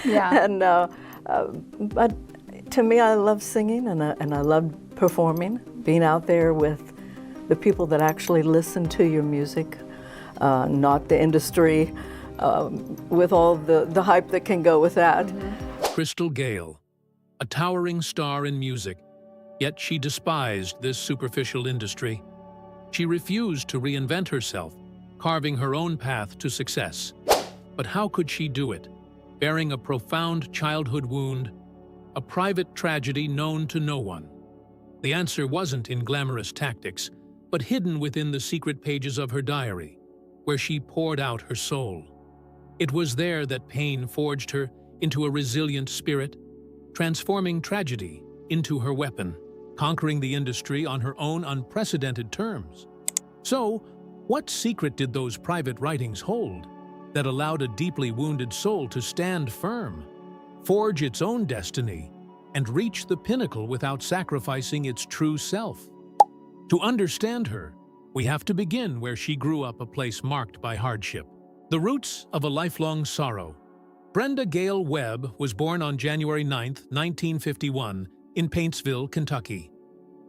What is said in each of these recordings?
Yeah. But to me, I love singing and I love performing, being out there with the people that actually listen to your music, not the industry with all the hype that can go with that. Crystal Gayle, a towering star in music, yet she despised this superficial industry. She refused to reinvent herself, carving her own path to success. But how could she do it? Bearing a profound childhood wound, a private tragedy known to no one. The answer wasn't in glamorous tactics, but hidden within the secret pages of her diary, where she poured out her soul. It was there that pain forged her into a resilient spirit, transforming tragedy into her weapon, conquering the industry on her own unprecedented terms. So, what secret did those private writings hold that allowed a deeply wounded soul to stand firm, forge its own destiny, and reach the pinnacle without sacrificing its true self? To understand her, we have to begin where she grew up, a place marked by hardship. The roots of a lifelong sorrow. Brenda Gayle Webb was born on January 9, 1951, in Paintsville, Kentucky.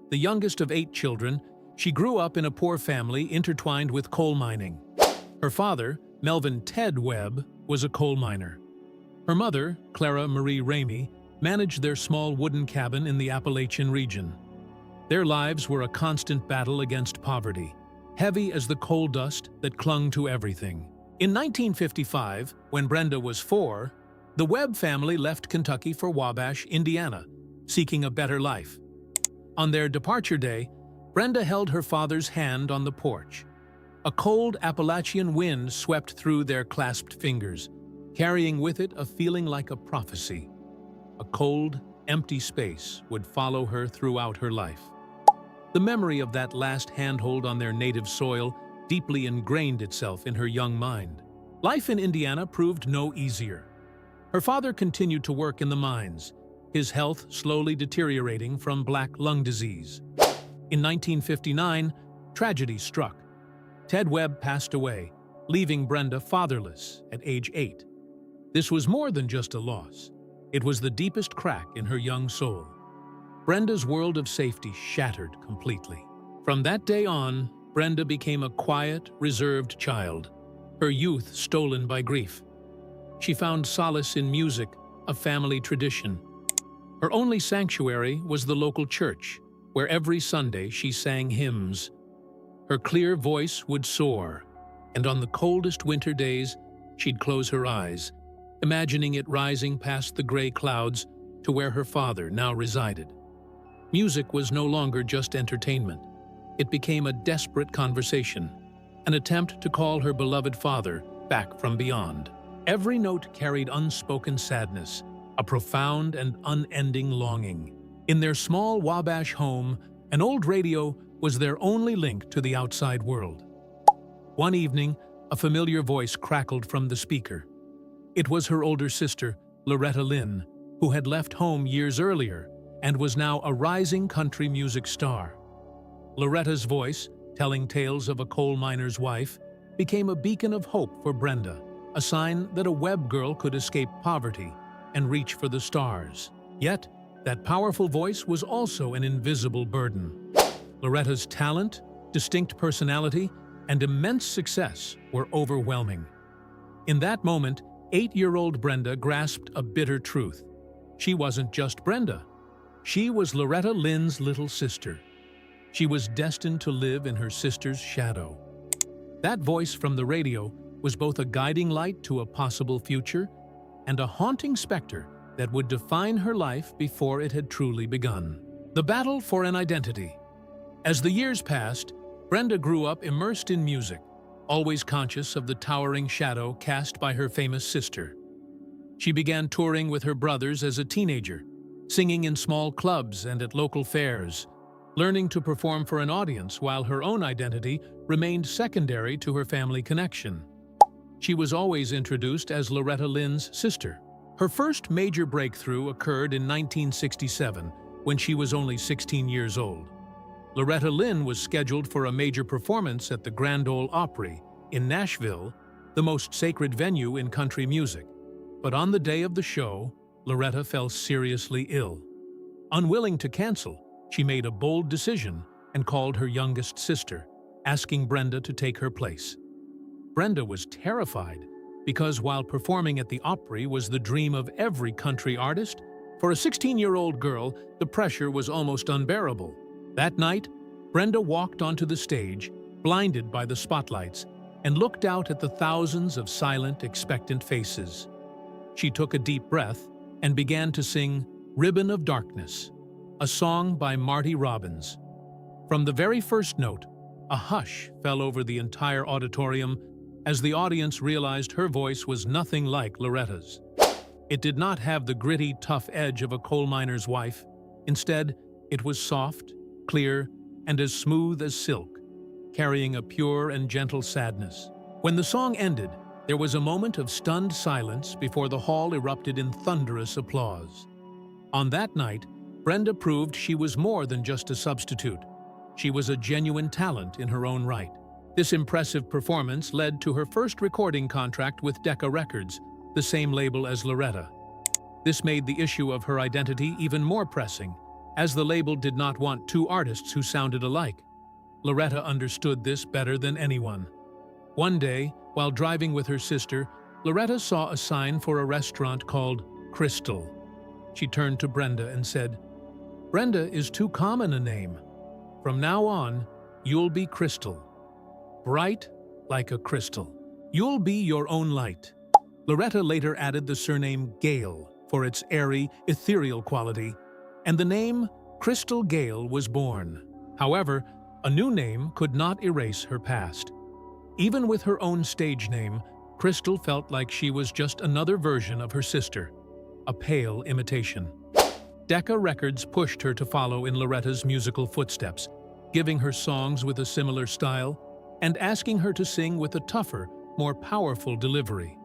The youngest of 8 children, she grew up in a poor family intertwined with coal mining. Her father, Melvin Ted Webb, was a coal miner. Her mother, Clara Marie Ramey, managed their small wooden cabin in the Appalachian region. Their lives were a constant battle against poverty, heavy as the coal dust that clung to everything. In 1955, when Brenda was 4, the Webb family left Kentucky for Wabash, Indiana, seeking a better life. On their departure day, Brenda held her father's hand on the porch. A cold Appalachian wind swept through their clasped fingers, carrying with it a feeling like a prophecy. A cold, empty space would follow her throughout her life. The memory of that last handhold on their native soil deeply ingrained itself in her young mind. Life in Indiana proved no easier. Her father continued to work in the mines, his health slowly deteriorating from black lung disease. In 1959, tragedy struck. Ted Webb passed away, leaving Brenda fatherless at age 8. This was more than just a loss. It was the deepest crack in her young soul. Brenda's world of safety shattered completely. From that day on, Brenda became a quiet, reserved child, her youth stolen by grief. She found solace in music, a family tradition. Her only sanctuary was the local church, where every Sunday she sang hymns. Her clear voice would soar, and on the coldest winter days, she'd close her eyes, imagining it rising past the gray clouds to where her father now resided. Music was no longer just entertainment. It became a desperate conversation, an attempt to call her beloved father back from beyond. Every note carried unspoken sadness, a profound and unending longing. In their small Wabash home, an old radio was their only link to the outside world. One evening, a familiar voice crackled from the speaker. It was her older sister, Loretta Lynn, who had left home years earlier and was now a rising country music star. Loretta's voice, telling tales of a coal miner's wife, became a beacon of hope for Brenda, a sign that a Webb girl could escape poverty and reach for the stars. Yet, that powerful voice was also an invisible burden. Loretta's talent, distinct personality, and immense success were overwhelming. In that moment, 8-year-old Brenda grasped a bitter truth. She wasn't just Brenda. She was Loretta Lynn's little sister. She was destined to live in her sister's shadow. That voice from the radio was both a guiding light to a possible future and a haunting specter that would define her life before it had truly begun. The battle for an identity. As the years passed, Brenda grew up immersed in music, always conscious of the towering shadow cast by her famous sister. She began touring with her brothers as a teenager, singing in small clubs and at local fairs, learning to perform for an audience while her own identity remained secondary to her family connection. She was always introduced as Loretta Lynn's sister. Her first major breakthrough occurred in 1967, when she was only 16 years old. Loretta Lynn was scheduled for a major performance at the Grand Ole Opry in Nashville, the most sacred venue in country music. But on the day of the show, Loretta fell seriously ill. Unwilling to cancel, she made a bold decision and called her youngest sister, asking Brenda to take her place. Brenda was terrified because while performing at the Opry was the dream of every country artist, for a 16-year-old girl, the pressure was almost unbearable. That night, Brenda walked onto the stage, blinded by the spotlights, and looked out at the thousands of silent, expectant faces. She took a deep breath and began to sing "Ribbon of Darkness," a song by Marty Robbins. From the very first note, a hush fell over the entire auditorium as the audience realized her voice was nothing like Loretta's. It did not have the gritty, tough edge of a coal miner's wife. Instead, it was soft, clear, and as smooth as silk, carrying a pure and gentle sadness. When the song ended, there was a moment of stunned silence before the hall erupted in thunderous applause. On that night, Brenda proved she was more than just a substitute. She was a genuine talent in her own right. This impressive performance led to her first recording contract with Decca Records, the same label as Loretta. This made the issue of her identity even more pressing, as the label did not want two artists who sounded alike. Loretta understood this better than anyone. One day, while driving with her sister, Loretta saw a sign for a restaurant called Crystal. She turned to Brenda and said, "Brenda is too common a name. From now on, you'll be Crystal. Bright like a crystal. You'll be your own light." Loretta later added the surname Gayle for its airy, ethereal quality, and the name Crystal Gayle was born. However, a new name could not erase her past. Even with her own stage name, Crystal felt like she was just another version of her sister, a pale imitation. Decca Records pushed her to follow in Loretta's musical footsteps, giving her songs with a similar style and asking her to sing with a tougher, more powerful delivery.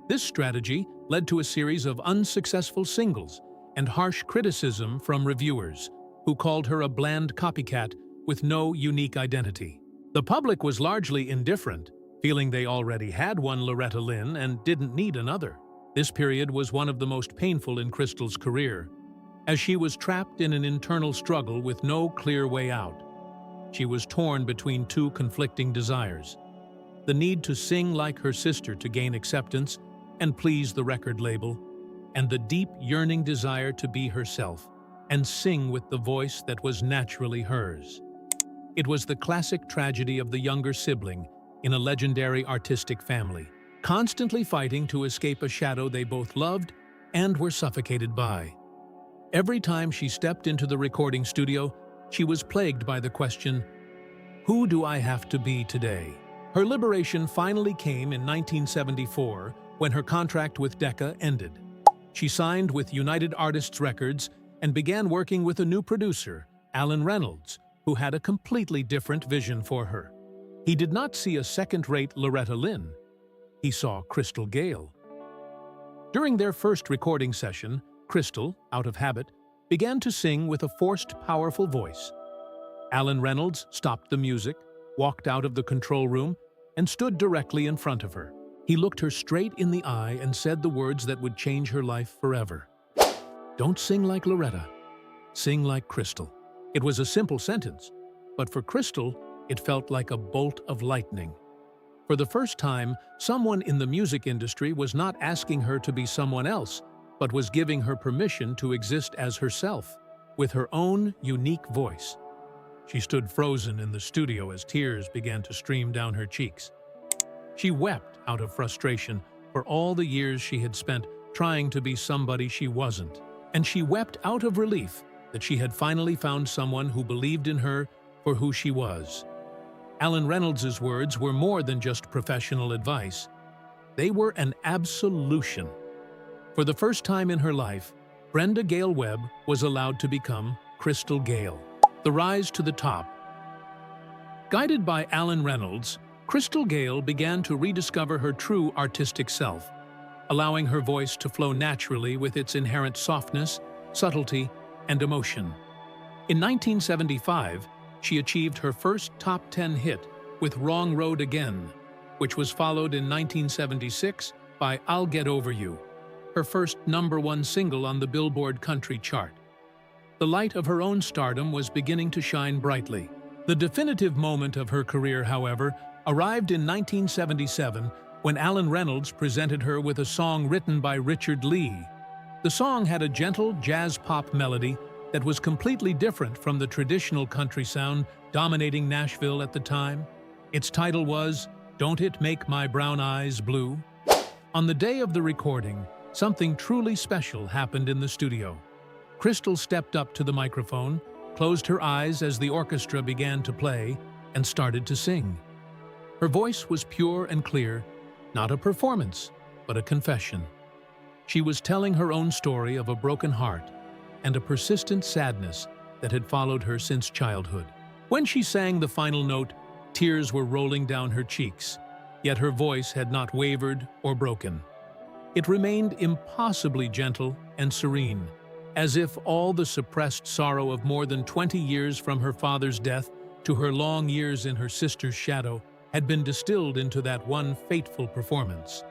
This strategy led to a series of unsuccessful singles and harsh criticism from reviewers, who called her a bland copycat with no unique identity. The public was largely indifferent, feeling they already had one Loretta Lynn and didn't need another. This period was one of the most painful in Crystal's career, as she was trapped in an internal struggle with no clear way out. She was torn between two conflicting desires: the need to sing like her sister to gain acceptance and please the record label, and the deep, yearning desire to be herself and sing with the voice that was naturally hers. It was the classic tragedy of the younger sibling in a legendary artistic family, constantly fighting to escape a shadow they both loved and were suffocated by. Every time she stepped into the recording studio, she was plagued by the question, "Who do I have to be today?" Her liberation finally came in 1974 when her contract with Decca ended. She signed with United Artists Records and began working with a new producer, Alan Reynolds, who had a completely different vision for her. He did not see a second-rate Loretta Lynn. He saw Crystal Gayle. During their first recording session, Crystal, out of habit, began to sing with a forced, powerful voice. Alan Reynolds stopped the music, walked out of the control room, and stood directly in front of her. He looked her straight in the eye and said the words that would change her life forever. "Don't sing like Loretta. Sing like Crystal." It was a simple sentence, but for Crystal, it felt like a bolt of lightning. For the first time, someone in the music industry was not asking her to be someone else, but was giving her permission to exist as herself, with her own unique voice. She stood frozen in the studio as tears began to stream down her cheeks. She wept out of frustration for all the years she had spent trying to be somebody she wasn't. And she wept out of relief that she had finally found someone who believed in her for who she was. Alan Reynolds' words were more than just professional advice. They were an absolution. For the first time in her life, Brenda Gayle Webb was allowed to become Crystal Gayle. The rise to the top. Guided by Alan Reynolds, Crystal Gayle began to rediscover her true artistic self, allowing her voice to flow naturally with its inherent softness, subtlety, and emotion. In 1975, she achieved her first top 10 hit with Wrong Road Again, which was followed in 1976 by I'll Get Over You. her first #1 single on the Billboard country chart. The light of her own stardom was beginning to shine brightly. The definitive moment of her career, however, arrived in 1977 when Alan Reynolds presented her with a song written by Richard Lee. The song had a gentle jazz-pop melody that was completely different from the traditional country sound dominating Nashville at the time. Its title was "Don't It Make My Brown Eyes Blue?" On the day of the recording, something truly special happened in the studio. Crystal stepped up to the microphone, closed her eyes as the orchestra began to play, and started to sing. Her voice was pure and clear, not a performance, but a confession. She was telling her own story of a broken heart and a persistent sadness that had followed her since childhood. When she sang the final note, tears were rolling down her cheeks, yet her voice had not wavered or broken. It remained impossibly gentle and serene, as if all the suppressed sorrow of more than 20 years from her father's death to her long years in her sister's shadow had been distilled into that one fateful performance.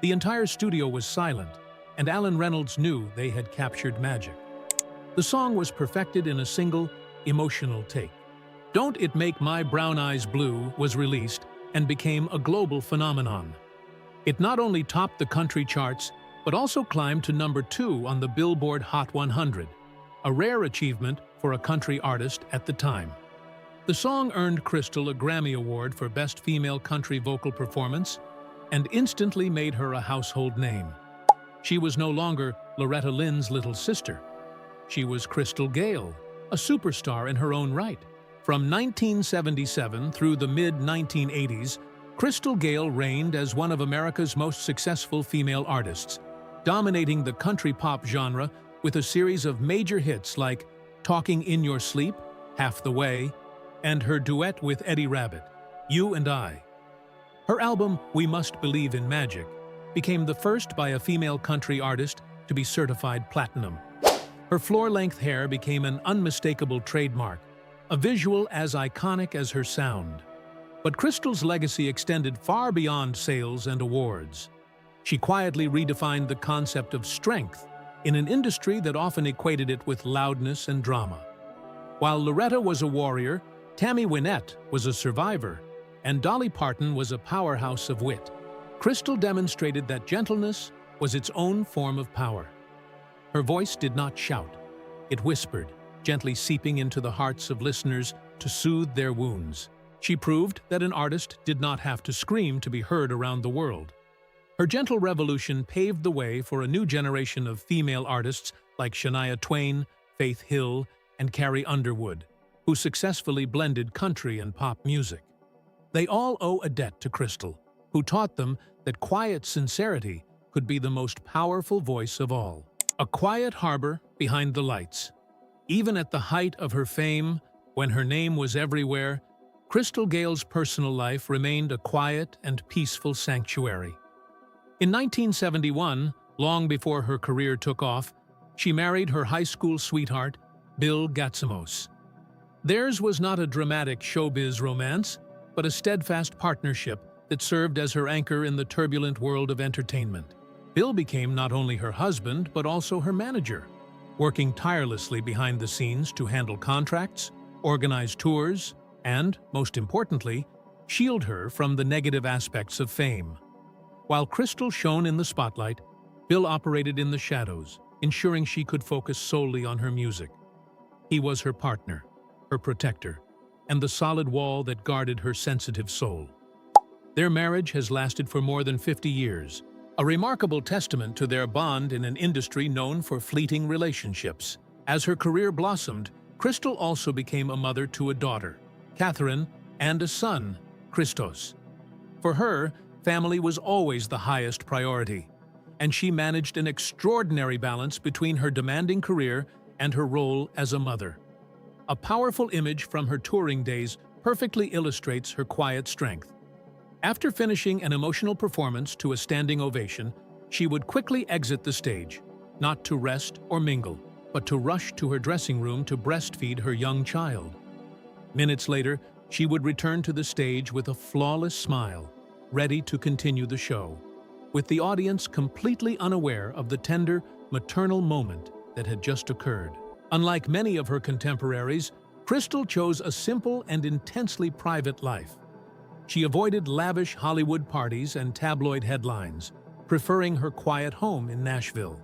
The entire studio was silent, and Alan Reynolds knew they had captured magic. The song was perfected in a single, emotional take. "Don't It Make My Brown Eyes Blue" was released and became a global phenomenon. It not only topped the country charts, but also climbed to #2 on the Billboard Hot 100, a rare achievement for a country artist at the time. The song earned Crystal a Grammy Award for Best Female Country Vocal Performance and instantly made her a household name. She was no longer Loretta Lynn's little sister. She was Crystal Gayle, a superstar in her own right. From 1977 through the mid-1980s, Crystal Gayle reigned as one of America's most successful female artists, dominating the country pop genre with a series of major hits like "Talking in Your Sleep," "Half the Way," and her duet with Eddie Rabbitt, "You and I." Her album, "We Must Believe in Magic," became the first by a female country artist to be certified platinum. Her floor-length hair became an unmistakable trademark, a visual as iconic as her sound. But Crystal's legacy extended far beyond sales and awards. She quietly redefined the concept of strength in an industry that often equated it with loudness and drama. While Loretta was a warrior, Tammy Wynette was a survivor, and Dolly Parton was a powerhouse of wit. Crystal demonstrated that gentleness was its own form of power. Her voice did not shout. It whispered, gently seeping into the hearts of listeners to soothe their wounds. She proved that an artist did not have to scream to be heard around the world. Her gentle revolution paved the way for a new generation of female artists like Shania Twain, Faith Hill, and Carrie Underwood, who successfully blended country and pop music. They all owe a debt to Crystal, who taught them that quiet sincerity could be the most powerful voice of all. A quiet harbor behind the lights. Even at the height of her fame, when her name was everywhere, Crystal Gayle's personal life remained a quiet and peaceful sanctuary. In 1971, long before her career took off, she married her high school sweetheart, Bill Gatsamos. Theirs was not a dramatic showbiz romance, but a steadfast partnership that served as her anchor in the turbulent world of entertainment. Bill became not only her husband, but also her manager, working tirelessly behind the scenes to handle contracts, organize tours, and, most importantly, shield her from the negative aspects of fame. While Crystal shone in the spotlight, Bill operated in the shadows, ensuring she could focus solely on her music. He was her partner, her protector, and the solid wall that guarded her sensitive soul. Their marriage has lasted for more than 50 years, a remarkable testament to their bond in an industry known for fleeting relationships. As her career blossomed, Crystal also became a mother to a daughter, Catherine, and a son, Christos. For her, family was always the highest priority, and she managed an extraordinary balance between her demanding career and her role as a mother. A powerful image from her touring days perfectly illustrates her quiet strength. After finishing an emotional performance to a standing ovation, she would quickly exit the stage, not to rest or mingle, but to rush to her dressing room to breastfeed her young child. Minutes later, she would return to the stage with a flawless smile, ready to continue the show. with the audience completely unaware of the tender, maternal moment that had just occurred. Unlike many of her contemporaries, Crystal chose a simple and intensely private life. She avoided lavish Hollywood parties and tabloid headlines, preferring her quiet home in Nashville.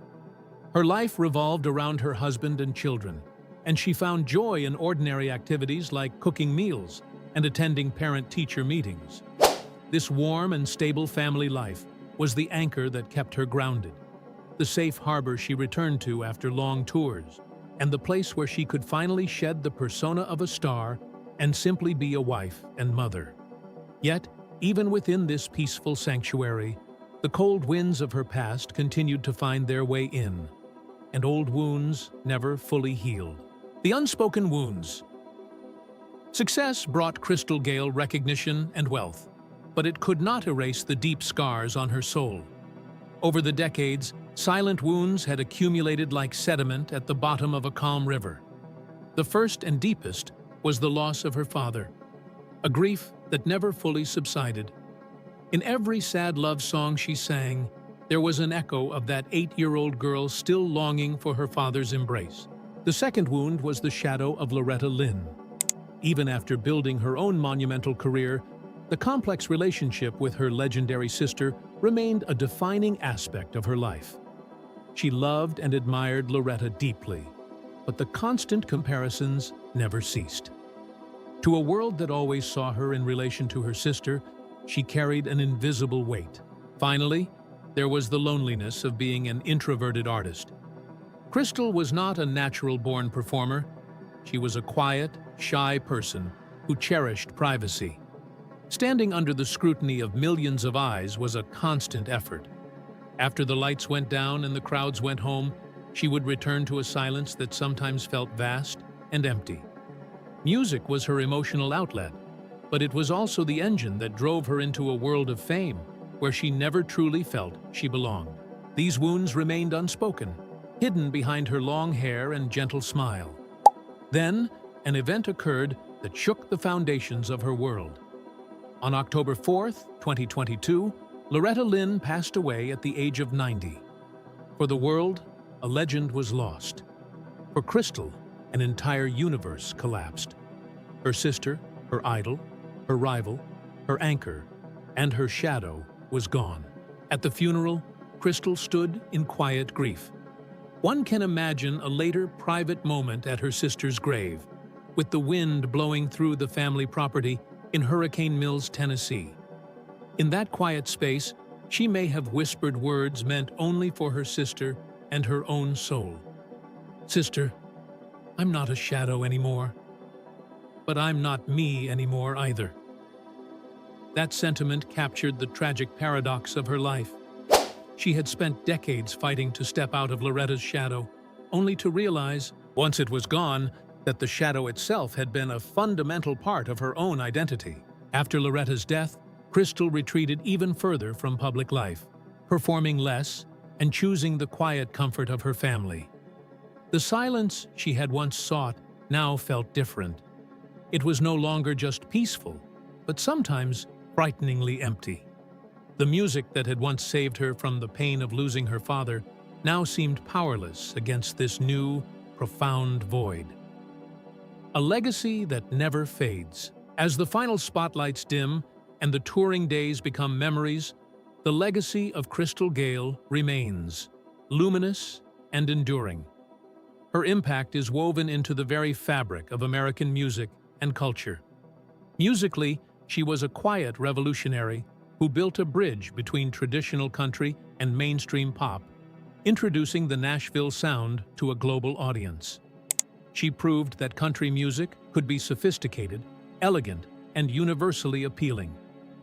Her life revolved around her husband and children, and she found joy in ordinary activities like cooking meals and attending parent-teacher meetings. This warm and stable family life was the anchor that kept her grounded, the safe harbor she returned to after long tours, and the place where she could finally shed the persona of a star and simply be a wife and mother. Yet, even within this peaceful sanctuary, the cold winds of her past continued to find their way in, and old wounds never fully healed. The unspoken wounds. Success brought Crystal Gayle recognition and wealth, but it could not erase the deep scars on her soul. Over the decades, silent wounds had accumulated like sediment at the bottom of a calm river. The first and deepest was the loss of her father, a grief that never fully subsided. In every sad love song she sang, there was an echo of that 8-year-old girl still longing for her father's embrace. The second wound was the shadow of Loretta Lynn. Even after building her own monumental career, the complex relationship with her legendary sister remained a defining aspect of her life. She loved and admired Loretta deeply, but the constant comparisons never ceased. To a world that always saw her in relation to her sister, she carried an invisible weight. Finally, there was the loneliness of being an introverted artist. Crystal was not a natural-born performer. She was a quiet, shy person who cherished privacy. Standing under the scrutiny of millions of eyes was a constant effort. After the lights went down and the crowds went home, she would return to a silence that sometimes felt vast and empty. Music was her emotional outlet, but it was also the engine that drove her into a world of fame, where she never truly felt she belonged. These wounds remained unspoken, hidden behind her long hair and gentle smile. Then, an event occurred that shook the foundations of her world. On October 4th, 2022, Loretta Lynn passed away at the age of 90. For the world, a legend was lost. For Crystal, an entire universe collapsed. Her sister, her idol, her rival, her anchor, and her shadow was gone. At the funeral, Crystal stood in quiet grief. One can imagine a later private moment at her sister's grave, with the wind blowing through the family property in Hurricane Mills, Tennessee. In that quiet space, she may have whispered words meant only for her sister and her own soul. "Sister, I'm not a shadow anymore, but I'm not me anymore either." That sentiment captured the tragic paradox of her life. She had spent decades fighting to step out of Loretta's shadow, only to realize, once it was gone, that the shadow itself had been a fundamental part of her own identity. After Loretta's death, Crystal retreated even further from public life, performing less and choosing the quiet comfort of her family. The silence she had once sought now felt different. It was no longer just peaceful, but sometimes frighteningly empty. The music that had once saved her from the pain of losing her father now seemed powerless against this new, profound void. A legacy that never fades. As the final spotlights dim and the touring days become memories, the legacy of Crystal Gayle remains, luminous and enduring. Her impact is woven into the very fabric of American music and culture. Musically, she was a quiet revolutionary who built a bridge between traditional country and mainstream pop, introducing the Nashville sound to a global audience. She proved that country music could be sophisticated, elegant, and universally appealing,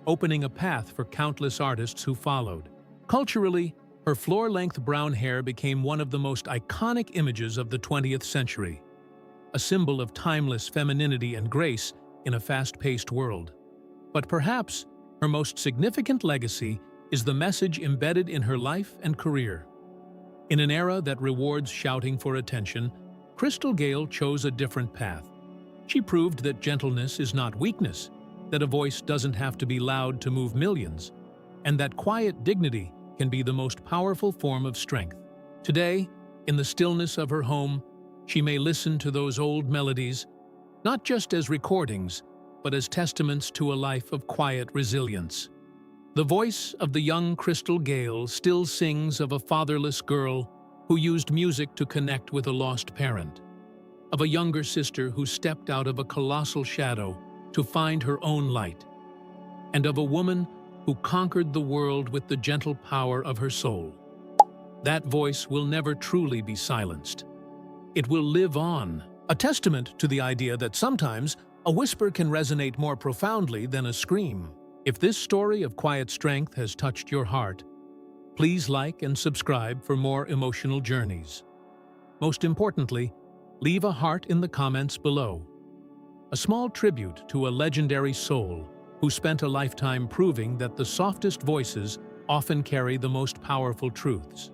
opening a path for countless artists who followed. Culturally, her floor-length brown hair became one of the most iconic images of the 20th century, a symbol of timeless femininity and grace in a fast-paced world. But perhaps her most significant legacy is the message embedded in her life and career. In an era that rewards shouting for attention, Crystal Gayle chose a different path. She proved that gentleness is not weakness, that a voice doesn't have to be loud to move millions, and that quiet dignity can be the most powerful form of strength. Today, in the stillness of her home, she may listen to those old melodies, not just as recordings, but as testaments to a life of quiet resilience. The voice of the young Crystal Gayle still sings of a fatherless girl who used music to connect with a lost parent, of a younger sister who stepped out of a colossal shadow to find her own light, and of a woman who conquered the world with the gentle power of her soul. That voice will never truly be silenced. It will live on, a testament to the idea that sometimes a whisper can resonate more profoundly than a scream. If this story of quiet strength has touched your heart, please like and subscribe for more emotional journeys. Most importantly, leave a heart in the comments below. A small tribute to a legendary soul who spent a lifetime proving that the softest voices often carry the most powerful truths.